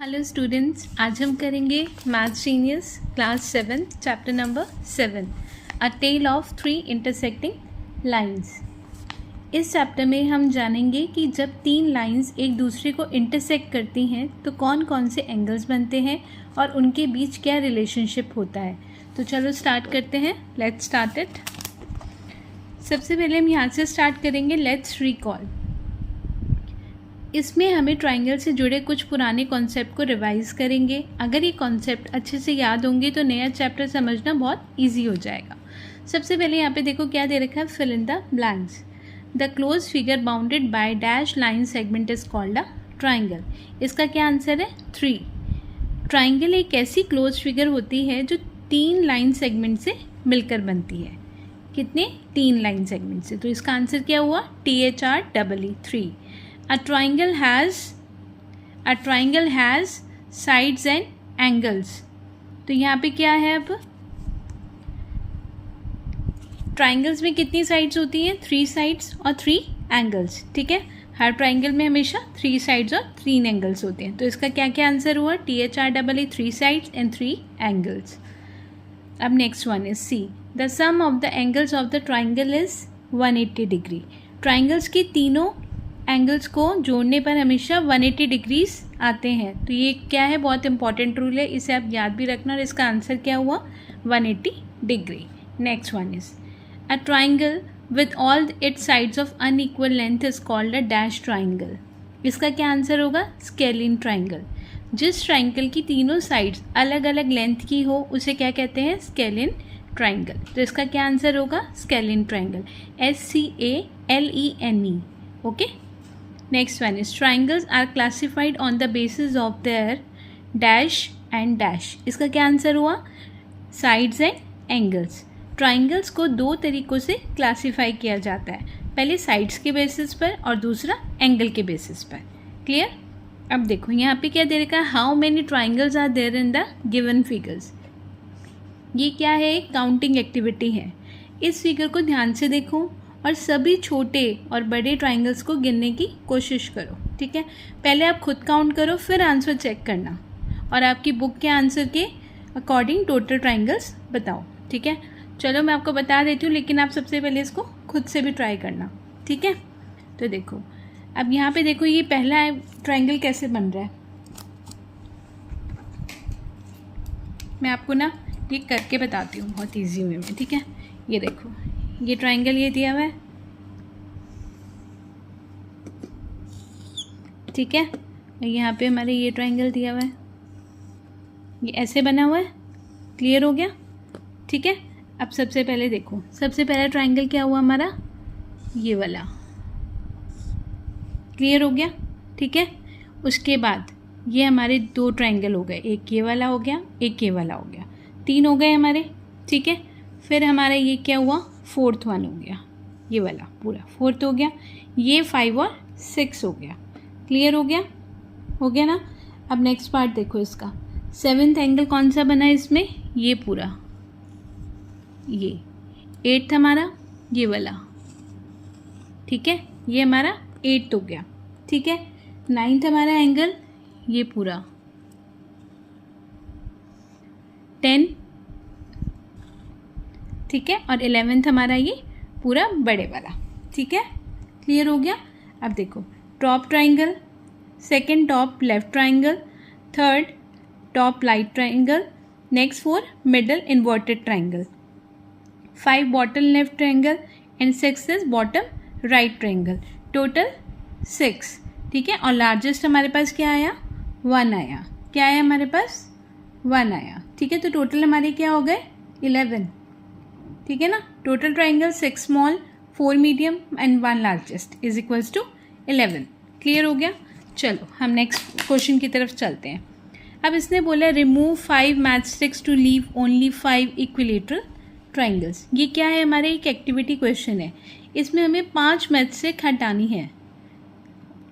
Hello students, आज हम करेंगे maths genius class 7 chapter number 7 a tale of 3 intersecting lines. इस चैप्टर में हम जानेंगे कि जब 3 लाइंस एक दूसरे को इंटरसेक्ट करती हैं तो कौन कौन से एंगल्स बनते हैं और उनके बीच क्या रिलेशनशिप होता है। तो चलो स्टार्ट करते हैं। Let's start it. सबसे पहले हम यहाँ से स्टार्ट करेंगे। Let's recall. इसमें हमें ट्राइंगल से जुड़े कुछ पुराने कॉन्सेप्ट को रिवाइज करेंगे। अगर ये कॉन्सेप्ट अच्छे से याद होंगे तो नया चैप्टर समझना बहुत इजी हो जाएगा। सबसे पहले यहाँ पे देखो क्या दे रखा है, fill in the blanks. The close figure bounded by dash line segment is called a triangle. इसका क्या आंसर है? 3। ट्राइंगल एक ऐसी क्लोज फिगर होती है जो 3 लाइन सेगमेंट से मिलकर बनती है। कितने? 3 लाइन सेगमेंट से। तो इसका आंसर क्या हुआ? THREE 3। A triangle has sides and angles। तो यहाँ पे क्या है, अब ट्राइंगल्स में कितनी साइड्स होती हैं? 3 साइड्स और 3 एंगल्स। ठीक है, हर ट्राइंगल में हमेशा 3 साइड्स और 3 एंगल्स होते हैं। तो इसका क्या क्या आंसर हुआ? THREE 3 sides and 3 angles. अब next one is C. The sum of the angles of the triangle is 180 degree. Triangles की तीनों एंगल्स को जोड़ने पर हमेशा 180 डिग्रीज आते हैं। तो ये क्या है? बहुत इंपॉर्टेंट रूल है, इसे आप याद भी रखना। और इसका आंसर क्या हुआ? 180 degree. Next one is a triangle with all it's sides of unequal length is called a dash triangle. इसका क्या आंसर होगा? Scalene triangle. जिस ट्राइंगल की तीनों साइड्स अलग अलग लेंथ की हो उसे क्या कहते हैं? Scalene triangle. तो इसका क्या आंसर होगा? Scalene triangle. SCALENE। Okay. Next one is triangles are classified on the basis of their dash and dash। इसका क्या आंसर हुआ? Sides and angles। ट्राइंगल्स को 2 तरीक़ों से क्लासीफाई किया जाता है, पहले साइड्स के बेसिस पर और दूसरा एंगल के बेसिस पर। क्लियर? अब देखो यहाँ पे क्या दे रखा है, how many triangles are there in the given figures. ये क्या है? एक काउंटिंग एक्टिविटी है। इस फिगर को ध्यान से देखो और सभी छोटे और बड़े ट्राइंगल्स को गिनने की कोशिश करो। ठीक है, पहले आप खुद काउंट करो, फिर आंसर चेक करना और आपकी बुक के आंसर के अकॉर्डिंग टोटल ट्राइंगल्स बताओ। ठीक है, चलो मैं आपको बता देती हूँ, लेकिन आप सबसे पहले इसको खुद से भी ट्राई करना। ठीक है, तो देखो अब यहाँ पे देखो ये पहला ट्राइंगल कैसे बन रहा है। मैं आपको ना ये करके बताती हूँ बहुत ईजी वे में। ठीक है, ये देखो ये ट्राइंगल ये दिया हुआ है। ठीक है, यहाँ पे हमारे ये ट्राइंगल दिया हुआ है, ये ऐसे बना हुआ है। क्लियर हो गया? ठीक है, अब सबसे पहले देखो, सबसे पहला ट्राइंगल क्या हुआ हमारा? ये वाला। क्लियर हो गया? ठीक है, उसके बाद ये हमारे 2 ट्राइंगल हो गए, एक ये वाला हो गया, एक ये वाला हो गया, 3 हो गए हमारे। ठीक है, फिर हमारा ये क्या हुआ? 4th वन हो गया, ये वाला पूरा 4th हो गया। ये 5 और 6 हो गया। क्लियर हो गया? हो गया ना? अब नेक्स्ट पार्ट देखो इसका। 7th एंगल कौन सा बना इसमें? ये पूरा, ये 8th हमारा ये वाला। ठीक है, ये हमारा 8th हो गया। ठीक है, 9th हमारा एंगल ये पूरा, 10। ठीक है, और 11th हमारा ये पूरा बड़े वाला। ठीक है, क्लियर हो गया? अब देखो top triangle, second top left triangle, third top right triangle, next 4 middle inverted triangle, 5 bottom left triangle and 6 is bottom right triangle. Total 6। ठीक है, और लार्जेस्ट हमारे पास क्या आया? 1 आया। क्या आया हमारे पास? 1 आया। ठीक है, तो टोटल हमारे क्या हो गए? 11। ठीक है ना, total triangle 6 small, 4 medium and 1 largest is equals to 11। Clear हो गया? चलो हम नेक्स्ट क्वेश्चन की तरफ चलते हैं। अब इसने बोला remove 5 matchsticks to leave only 5 equilateral triangles. ये क्या है? हमारे एक एक्टिविटी क्वेश्चन है, इसमें हमें 5 मैचस्टिक हटानी है,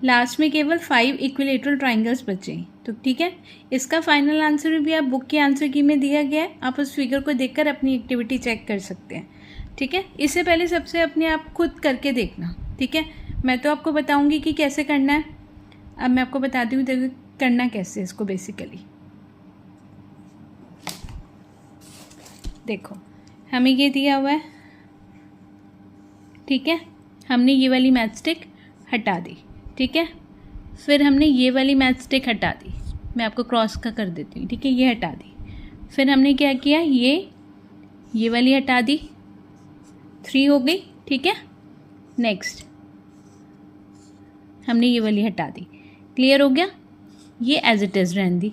लास्ट में केवल 5 इक्विलेटरल ट्राइंगल्स बचे। तो ठीक है, इसका फाइनल आंसर भी आप बुक के आंसर की में दिया गया है, आप उस फिगर को देखकर अपनी एक्टिविटी चेक कर सकते हैं। ठीक है, इससे पहले सबसे अपने आप खुद करके देखना। ठीक है, मैं तो आपको बताऊंगी कि कैसे करना है। अब मैं आपको बताती हूँ, देखो करना कैसे इसको बेसिकली। देखो हमें ये दिया हुआ है, ठीक है, हमने ये वाली मैच स्टिक हटा दी, ठीक है, फिर हमने ये वाली मैच स्टिक हटा दी, मैं आपको क्रॉस का कर देती हूँ, ठीक है, ये हटा दी, फिर हमने क्या किया, ये वाली हटा दी, 3 हो गई, ठीक है। नेक्स्ट हमने ये वाली हटा दी, क्लियर हो गया, ये एज इट इज़ रहने दी,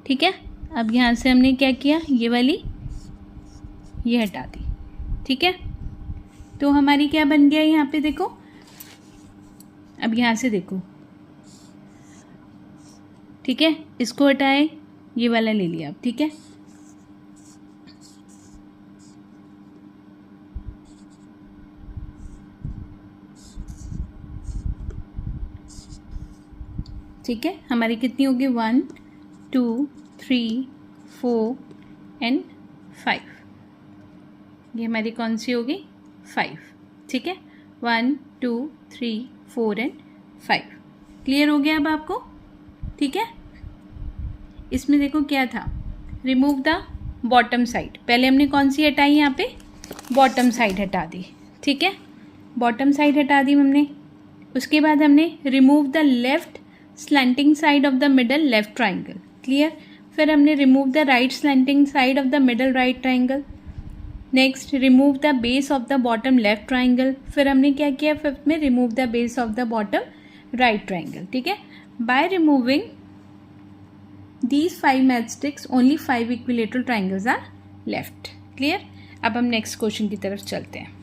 ठीक है। अब यहाँ से हमने क्या किया, ये वाली ये हटा दी, ठीक है। तो हमारी क्या बन गया यहाँ पे देखो, अब यहाँ से देखो, ठीक है, इसको हटाए, ये वाला ले लिया अब, ठीक है। ठीक है, हमारी कितनी होगी, 1 2 3 4 एंड 5, ये हमारी कौन सी होगी, 5, ठीक है, 1 2 3 4 एंड 5, क्लियर हो गया अब आपको, ठीक है। इसमें देखो क्या था, रिमूव द बॉटम साइड, पहले हमने कौन सी हटाई, यहाँ पे बॉटम साइड हटा दी, ठीक है, बॉटम साइड हटा दी हमने। उसके बाद हमने remove the left slanting side of the middle left triangle, clear. फिर हमने remove the right slanting side of the middle right triangle. Next remove the base of the bottom left triangle, फिर हमने क्या किया, फिफ्थ में remove the base of the bottom right triangle, ठीक है। By removing these 5 matchsticks only 5 equilateral triangles are left, clear. अब हम next question की तरफ चलते हैं।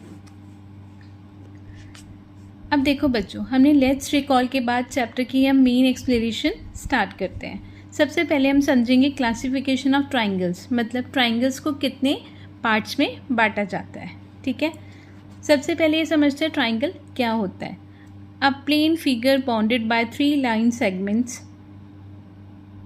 अब देखो बच्चों, हमने लेट्स रिकॉल के बाद चैप्टर की हम मेन एक्सप्लेनेशन स्टार्ट करते हैं। सबसे पहले हम समझेंगे क्लासिफिकेशन ऑफ ट्राइंगल्स, मतलब ट्राइंगल्स को कितने पार्ट्स में बांटा जाता है, ठीक है। सबसे पहले ये समझते हैं ट्राइंगल क्या होता है। A plane figure bounded by 3 line segments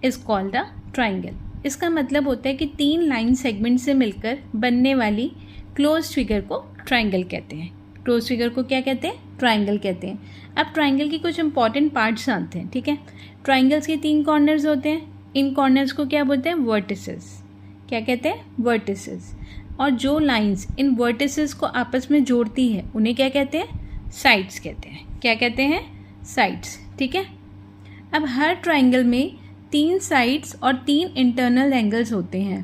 is called a triangle. इसका मतलब होता है कि 3 लाइन सेगमेंट से मिलकर बनने वाली क्लोज फिगर को ट्राइंगल कहते हैं। क्लोज फिगर को क्या कहते हैं, ट्राइंगल कहते हैं। अब ट्राइंगल के कुछ इंपॉर्टेंट पार्ट्स आते हैं, ठीक है। ट्राइंगल्स के 3 कॉर्नर्स होते हैं, इन कॉर्नर्स को क्या बोलते हैं, वर्टिसेस, क्या कहते हैं, वर्टिसेस। और जो लाइंस इन वर्टिसेस को आपस में जोड़ती है उन्हें क्या कहते हैं, साइड्स कहते हैं। क्या कहते हैं, साइड्स, ठीक है। अब हर ट्राइंगल में 3 साइड्स और 3 इंटरनल एंगल्स होते हैं,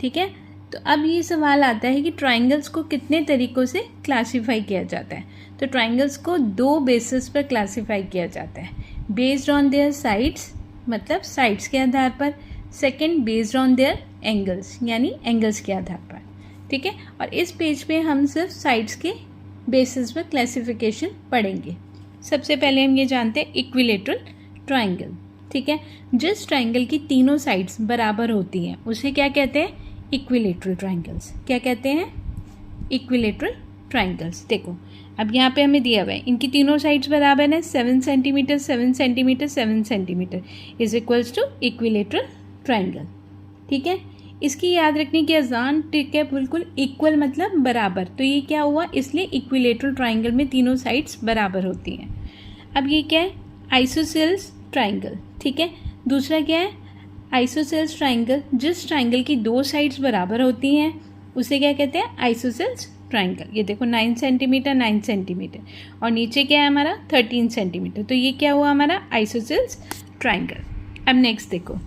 ठीक है। तो अब ये सवाल आता है कि ट्राइंगल्स को कितने तरीक़ों से क्लासीफाई किया जाता है। तो ट्राइंगल्स को 2 बेसिस पर क्लासीफाई किया जाता है, बेस्ड ऑन देयर साइड्स, मतलब साइड्स के आधार पर। Second, based on their angles, यानी एंगल्स के आधार पर, ठीक है। और इस पेज पे हम सिर्फ साइड्स के बेसिस पर क्लासिफिकेशन पढ़ेंगे। सबसे पहले हम ये जानते हैं इक्विलेटरल ट्राइंगल, ठीक है। जिस ट्राइंगल की तीनों साइड्स बराबर होती हैं उसे क्या कहते हैं, इक्विलेटरल ट्राइंगल्स। क्या कहते हैं, इक्विलेटरल ट्राइंगल्स। देखो अब यहाँ पे हमें दिया हुआ है, इनकी तीनों साइड्स बराबर हैं, 7 centimetre 7 centimetre 7 centimetre is equals to equilateral triangle, ठीक है। इसकी याद रखने की आसान ट्रिक है, बिल्कुल इक्वल मतलब बराबर। तो ये क्या हुआ, इसलिए इक्विलेटरल ट्राइंगल में तीनों साइड्स बराबर होती हैं। अब ये क्या है, आइसोसेल्स ट्राइंगल, ठीक है। दूसरा क्या है, आइसोसेल्स ट्राइंगल, जिस ट्राइंगल की 2 साइड्स बराबर होती हैं उसे क्या कहते हैं, आइसोसेल्स ट्राइंगल। ये देखो 9 सेंटीमीटर 9 सेंटीमीटर और नीचे क्या है हमारा 13 सेंटीमीटर, तो ये क्या हुआ हमारा आइसोसेल्स ट्राइंगल। अब नेक्स्ट देखो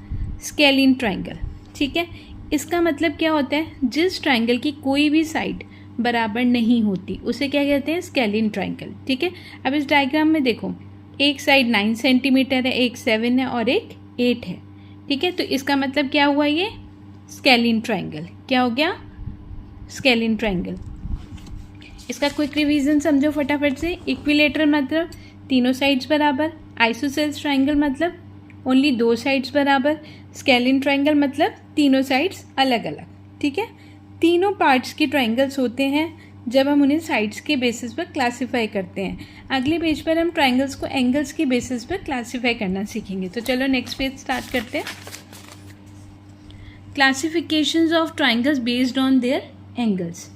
स्केलिन ट्राइंगल, ठीक है। इसका मतलब क्या होता है, जिस ट्राइंगल की कोई भी साइड बराबर नहीं होती उसे क्या कहते हैं, स्केलिन ट्राइंगल, ठीक है। अब इस डायग्राम में देखो, एक साइड 9 सेंटीमीटर है, एक 7 है और एक 8 है, ठीक है। तो इसका मतलब क्या हुआ, ये स्केलिन ट्राइंगल। क्या हो गया, स्केलिन ट्राइंगल। इसका क्विक रिवीजन समझो फटाफट से। इक्विलेटरल मतलब तीनों साइड्स बराबर, आइसोसेल्स ट्राइंगल मतलब ओनली 2 साइड्स बराबर, स्केलिन ट्राइंगल मतलब तीनों साइड्स अलग अलग, ठीक है। तीनों पार्ट्स के ट्राइंगल्स होते हैं जब हम उन्हें साइड्स के बेसिस पर क्लासीफाई करते हैं। अगले पेज पर हम ट्राइंगल्स को एंगल्स के बेसिस पर क्लासीफाई करना सीखेंगे। तो चलो नेक्स्ट पेज स्टार्ट करते हैं। Classifications of triangles based on their angles.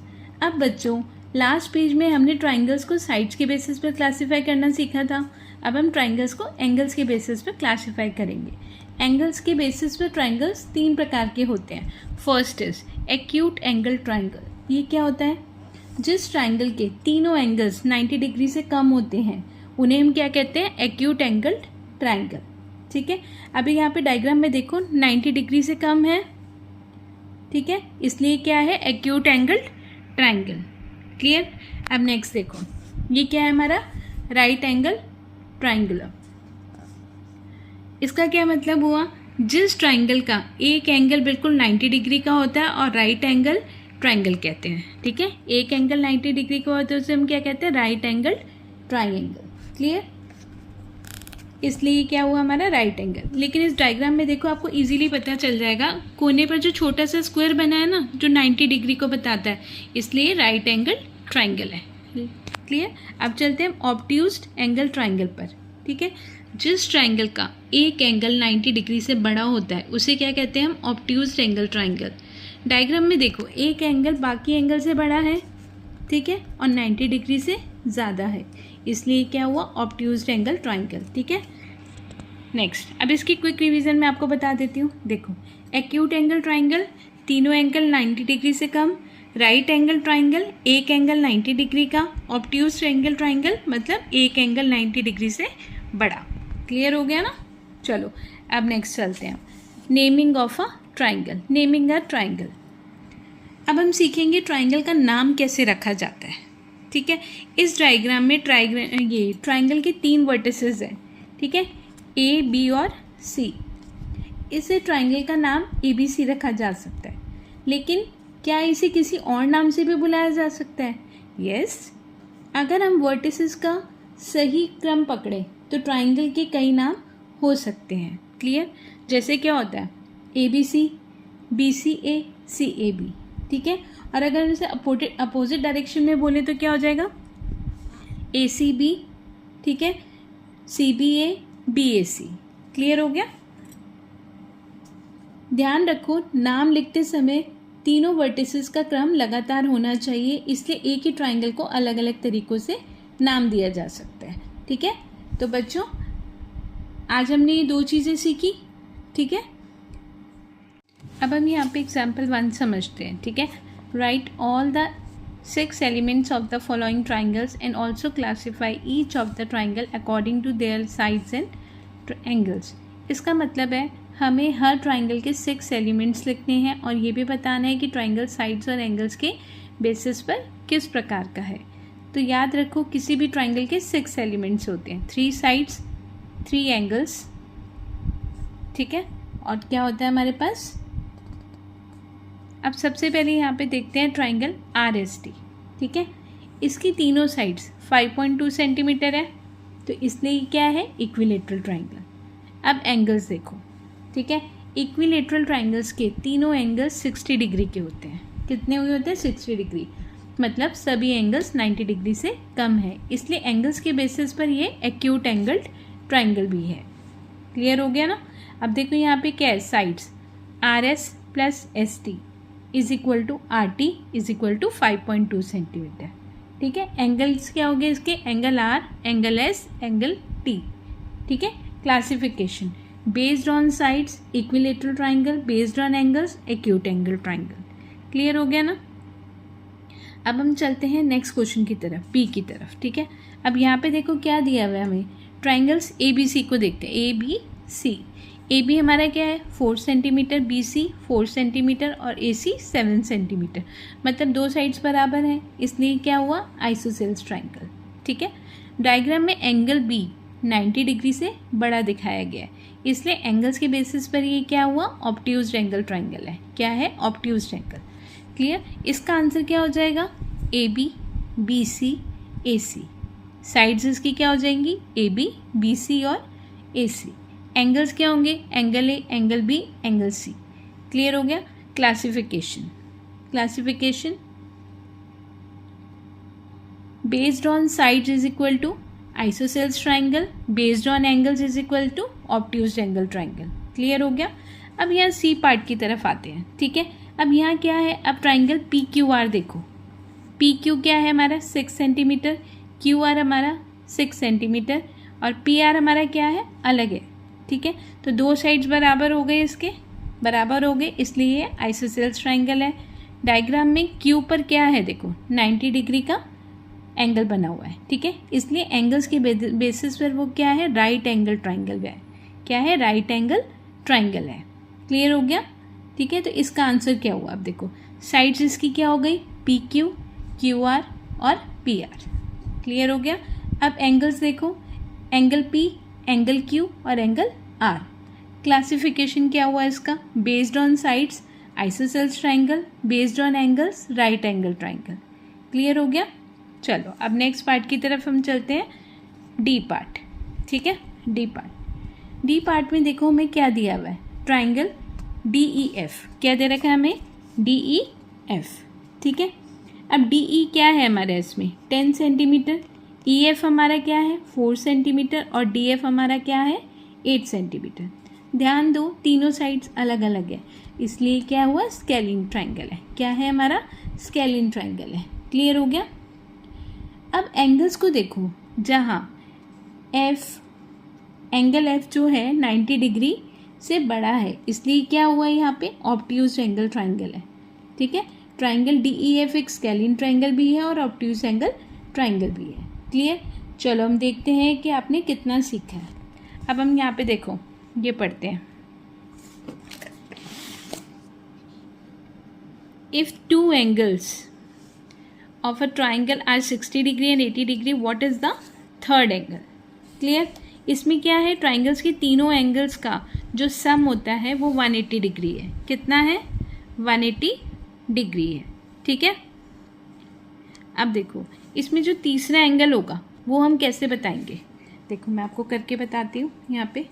अब बच्चों लास्ट पेज में हमने ट्राइंगल्स को साइड्स के बेसिस पर क्लासीफाई करना सीखा था। अब हम ट्राइंगल्स को एंगल्स के बेसिस पे क्लासीफाई करेंगे। एंगल्स के बेसिस पे ट्राइंगल्स 3 प्रकार के होते हैं। First is acute angle triangle. ये क्या होता है? जिस ट्राइंगल के तीनों एंगल्स 90 डिग्री से कम होते हैं उन्हें हम क्या कहते हैं? Acute angle triangle. ठीक है, अभी यहाँ पे डायग्राम में देखो 90 डिग्री से कम है, ठीक है, इसलिए क्या है? Acute angle triangle. क्लियर? अब नेक्स्ट देखो, ये क्या है हमारा? Right angle triangular. इसका क्या मतलब हुआ? जिस ट्राइंगल का एक एंगल बिल्कुल 90 डिग्री का होता है और राइट एंगल ट्राइंगल कहते हैं। ठीक है, एक एंगल 90 डिग्री का होता है उसे हम क्या कहते हैं? Right angle triangle. क्लियर? इसलिए क्या हुआ हमारा? Right angle. लेकिन इस डायग्राम में देखो आपको इजीली पता चल जाएगा, कोने पर जो छोटा सा स्क्वायर बना है ना, जो 90 डिग्री को बताता है, इसलिए राइट एंगल ट्राइंगल है। क्लियर? अब चलते हैं ऑब्ट्यूज्ड एंगल ट्राइंगल पर। ठीक है, जिस ट्राइंगल का एक एंगल 90 डिग्री से बड़ा होता है उसे क्या कहते हैं हम? ऑब्ट्यूज्ड एंगल ट्राइंगल। डायग्राम में देखो एक एंगल बाकी एंगल से बड़ा है, ठीक है, और 90 डिग्री से ज़्यादा है, इसलिए क्या हुआ? ऑब्ट्यूज्ड एंगल ट्राइंगल। ठीक है, नेक्स्ट अब इसकी क्विक रिवीजन मैं आपको बता देती हूँ। देखो, एक्यूट एंगल ट्राइंगल, तीनों एंगल 90 डिग्री से कम। राइट एंगल ट्राइंगल, एक एंगल 90 डिग्री का। ऑब्ट्यूज्ड एंगल ट्राइंगल मतलब एक एंगल 90 डिग्री से बड़ा। क्लियर हो गया ना? चलो अब नेक्स्ट चलते हैं, naming of a triangle. Naming a triangle. अब हम सीखेंगे ट्राइंगल का नाम कैसे रखा जाता है। ठीक है, इस डायग्राम में ट्राइंगल के 3 वर्टिसेस हैं, ठीक है, ए, बी और सी। इसे ट्राइंगल का नाम ABC रखा जा सकता है, लेकिन क्या इसे किसी और नाम से भी बुलाया जा सकता है? यस, अगर हम वर्टिसेस का सही क्रम पकड़े तो ट्राइंगल के कई नाम हो सकते हैं। क्लियर? जैसे क्या होता है? ABC, BCA, CAB। ठीक है, और अगर इसे अपोजिट डायरेक्शन में बोले तो क्या हो जाएगा? ACB, ठीक है, CBA, BAC। क्लियर हो गया? ध्यान रखो नाम लिखते समय तीनों वर्टिसेस का क्रम लगातार होना चाहिए, इसलिए एक ही ट्राइंगल को अलग अलग तरीकों से नाम दिया जा सकता है। ठीक है, तो बच्चों आज हमने ये 2 चीज़ें सीखी। ठीक है, अब हम यहाँ पे एग्जाम्पल 1 समझते हैं। ठीक है, right all the 6 elements of the following triangles and also classify each of the triangle according to their sides and angles। इसका मतलब है हमें हर ट्राइंगल के 6 एलिमेंट्स लिखने हैं और ये भी बताना है कि ट्राइंगल साइड्स और एंगल्स के बेसिस पर किस प्रकार का है। तो याद रखो किसी भी ट्राइंगल के 6 एलिमेंट्स होते हैं, 3 साइड्स, 3 एंगल्स। ठीक है, और क्या होता है हमारे पास? अब सबसे पहले यहाँ पे देखते हैं ट्राइंगल RST। ठीक है, इसकी तीनों साइड्स 5.2 सेंटीमीटर है, तो इसलिए क्या है? Equilateral triangle. अब एंगल्स देखो, ठीक है, इक्विलेटरल ट्राइंगल्स के तीनों एंगल्स 60 डिग्री के होते हैं। कितने हुए होते हैं? 60 डिग्री, मतलब सभी एंगल्स 90 डिग्री से कम है, इसलिए एंगल्स के बेसिस पर ये एक्यूट एंगल ट्राइंगल भी है। क्लियर हो गया ना? अब देखो यहाँ पे क्या है? Sides RS plus ST is equal to RT is equal to 5.2 centimetre. ठीक है, एंगल्स क्या हो गए इसके? Angle R, angle S, angle T। ठीक है, classification based on sides equilateral triangle, based on angles acute angle triangle. Clear हो गया ना? अब हम चलते हैं नेक्स्ट क्वेश्चन की तरफ, बी की तरफ। ठीक है, अब यहाँ पे देखो क्या दिया हुआ है हमें? ट्राइंगल्स ABC को देखते हैं, ABC। AB हमारा क्या है? 4 सेंटीमीटर, BC 4 सेंटीमीटर और AC 7 सेंटीमीटर, मतलब 2 साइड्स बराबर हैं, इसलिए क्या हुआ? Isosceles triangle. ठीक है, डायग्राम में एंगल B 90 डिग्री से बड़ा दिखाया गया है, इसलिए एंगल्स के बेसिस पर ये क्या हुआ? ऑब्ट्यूज्ड एंगल ट्राइंगल है। क्या है? ऑब्ट्यूज्ड एंगल। क्लियर? इसका आंसर क्या हो जाएगा? AB, BC, AC। साइड्स इसकी क्या हो जाएंगी? AB, BC और AC। एंगल्स क्या होंगे? Angle A, angle B, angle C। Clear हो गया? Classification based on sides is equal to isosceles triangle, based on angles is equal to obtuse angle triangle. Clear हो गया? अब यहाँ C पार्ट की तरफ आते हैं। ठीक है, अब यहाँ क्या है? अब ट्राइंगल PQR देखो, PQ क्या है हमारा? 6 सेंटीमीटर, QR हमारा 6 सेंटीमीटर और पी आर हमारा क्या है, अलग है, ठीक है। तो दो साइड्स बराबर हो गए, इसके बराबर हो गए, इसलिए ये आइसोसेल्स ट्राइंगल है। डायग्राम में क्यू पर क्या है, देखो 90 डिग्री का एंगल बना हुआ है, ठीक है, इसलिए एंगल्स के बेसिस पर वो क्या है, राइट एंगल ट्राइंगल है। क्या है, राइट एंगल ट्राइंगल है। क्लियर हो गया, ठीक है। तो इसका आंसर क्या हुआ, अब देखो साइड्स इसकी क्या हो गई, पी क्यू, क्यू आर और पी आर। क्लियर हो गया। अब एंगल्स देखो, एंगल पी, एंगल क्यू और एंगल आर। क्लासिफिकेशन क्या हुआ इसका, based on sides isosceles triangle, based on angles right angle triangle. Clear हो गया। चलो अब नेक्स्ट पार्ट की तरफ हम चलते हैं, डी पार्ट, ठीक है। डी पार्ट में देखो हमें क्या दिया हुआ है, ट्राइंगल डी ई एफ, क्या दे रखा है हमें, डी ई एफ, ठीक है। अब डी ई क्या है हमारा इसमें 10 सेंटीमीटर, ई एफ हमारा क्या है 4 सेंटीमीटर और डी एफ हमारा क्या है 8 सेंटीमीटर। ध्यान दो तीनों साइड्स अलग अलग है, इसलिए क्या हुआ, स्केलिंग ट्राइंगल है। क्या है हमारा, स्केलिंग ट्राइंगल है। क्लियर हो गया। अब एंगल्स को देखो, जहाँ एफ, एंगल एफ जो है 90 डिग्री से बड़ा है, इसलिए क्या हुआ यहाँ पे, ऑब्ट्यूज एंगल ट्राइंगल है, ठीक है। ट्राइंगल डी ई एफ एक स्केलिंग ट्राइंगल भी है और ऑब्ट्यूज एंगल ट्राइंगल भी है। क्लियर। चलो हम देखते हैं कि आपने कितना सीखा है। अब हम यहाँ पे देखो, ये पढ़ते हैं, if two angles of a triangle are 60 degree and 80 degree, what is the third angle? Clear. इसमें क्या है, ट्राइंगल्स के तीनों एंगल्स का जो सम होता है वो 180 डिग्री है। कितना है, 180 डिग्री है, ठीक है। अब देखो इसमें जो तीसरा एंगल होगा वो हम कैसे बताएंगे, देखो मैं आपको करके बताती हूँ। यहाँ पे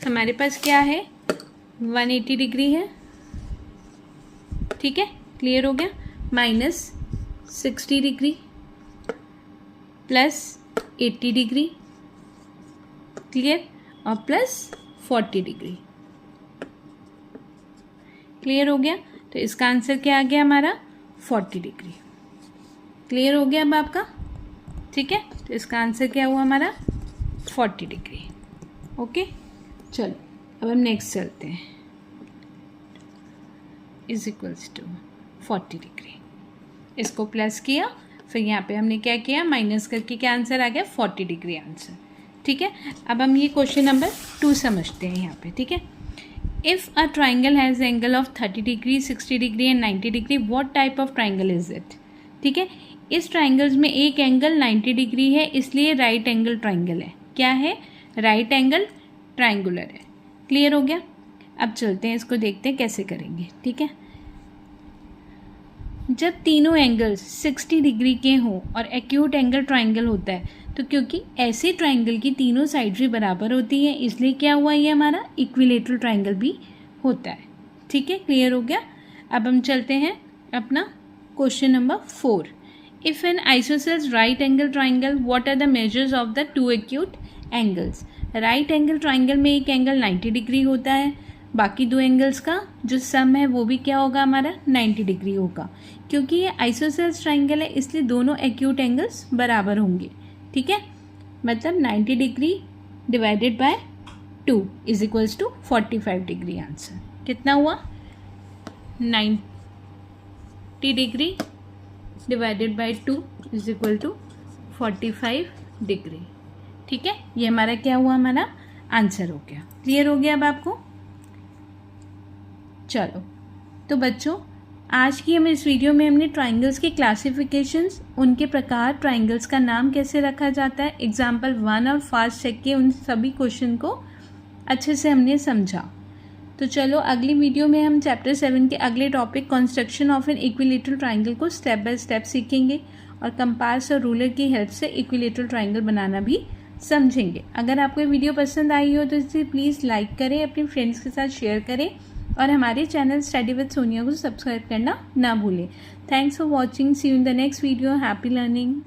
हमारे पास क्या है, 180 डिग्री है, ठीक है। क्लियर हो गया। Minus 60 degree plus 80 degree, clear, और प्लस 40 डिग्री। क्लियर हो गया। तो इसका आंसर क्या आ गया हमारा, 40 डिग्री। क्लियर हो गया अब आपका, ठीक है। तो इसका आंसर क्या हुआ हमारा, 40 डिग्री। ओके, चलो अब हम नेक्स्ट चलते हैं, इज इक्वल्स टू 40 डिग्री। इसको प्लस किया, फिर यहाँ पे हमने क्या किया, माइनस करके क्या आंसर आ गया, 40 डिग्री आंसर, ठीक है। अब हम ये क्वेश्चन नंबर 2 समझते हैं यहाँ पे, ठीक है। If a triangle has angle of 30 degree, 60 degree and 90 degree, what type of triangle is it, ठीक है। इस ट्राइंगल्स में एक एंगल 90 डिग्री है, इसलिए राइट एंगल ट्राइंगल है। क्या है, राइट एंगल ट्राइंगुलर है। क्लियर हो गया। अब चलते हैं, इसको देखते हैं कैसे करेंगे, ठीक है। जब तीनों एंगल्स 60 डिग्री के हों और एक्यूट एंगल ट्राइंगल होता है, तो क्योंकि ऐसे ट्राइंगल की तीनों साइड्स भी बराबर होती हैं, इसलिए क्या हुआ, ये हमारा इक्विलेटरल ट्राइंगल भी होता है, ठीक है। क्लियर हो गया। अब हम चलते हैं अपना question number 4। If an isosceles right angle triangle, what are the measures of the two acute angles. Right angle triangle में एक एंगल 90 डिग्री होता है, बाकी दो एंगल्स का जो सम है वो भी क्या होगा हमारा, 90 डिग्री होगा। क्योंकि ये आइसोसेल्स ट्राइंगल है, इसलिए दोनों एक्यूट एंगल्स बराबर होंगे, ठीक है। मतलब 90 degree divided by 2 is equals to 45 degree. Answer कितना हुआ, 90 degree divided by 2 is equal to 45 degree, ठीक है। ये हमारा क्या हुआ, हमारा आंसर हो गया। क्लियर हो गया अब आपको। चलो तो बच्चों, आज की हम इस वीडियो में हमने ट्राइंगल्स के क्लासिफिकेशंस, उनके प्रकार, ट्राइंगल्स का नाम कैसे रखा जाता है, एग्जाम्पल 1 और फास्ट चेक के उन सभी क्वेश्चन को अच्छे से हमने समझा। तो चलो अगली वीडियो में हम चैप्टर 7 के अगले topic construction of an equilateral triangle को स्टेप बाय स्टेप सीखेंगे और कंपास और रूलर की हेल्प से इक्विलेटरल ट्राइंगल बनाना भी समझेंगे। अगर आपको ये वीडियो पसंद आई हो तो इसे प्लीज़ लाइक करें, अपने फ्रेंड्स के साथ शेयर करें और हमारे चैनल स्टडी विद सोनिया को सब्सक्राइब करना ना भूलें। Thanks for watching, see you in the next video, happy learning.